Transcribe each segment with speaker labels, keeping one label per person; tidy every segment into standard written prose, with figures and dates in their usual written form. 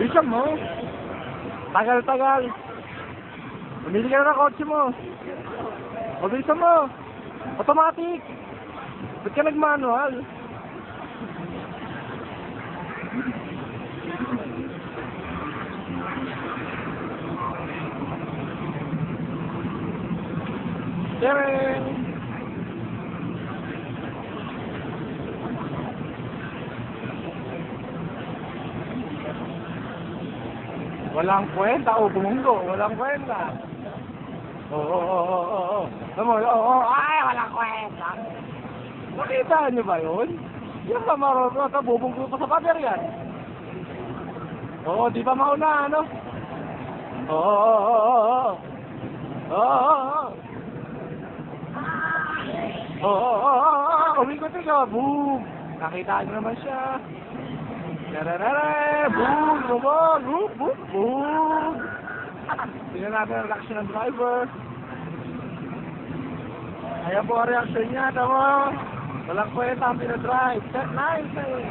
Speaker 1: Bilisan mo. Tagal-tagal. Pumili ka na ng kotse mo. Bilisan mo. Automatic. Ba't ka nag-manual? Sharing! Walang kwenta, bumunggo, walang kwenta. Oo. Ay, walang kwenta. Nakita niyo ba yun? Yung kamarot ka, bubunggo pa sa pader yan. Oo, di ba mauna, ano? Oo. Umikot ka, boom! Nakita niyo naman siya. Boom! Tingnan natin ang reaction ng driver. Ayan po ang reaction niya, tama? Walang kwenta ang pinadrive. Set 9, eh.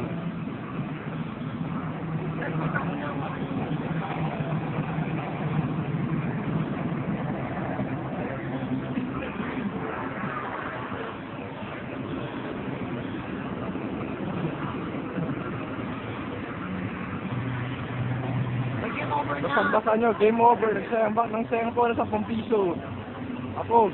Speaker 1: Basta nyo, game over. Nagsayang back ng sayang po na 10 piso. Tapos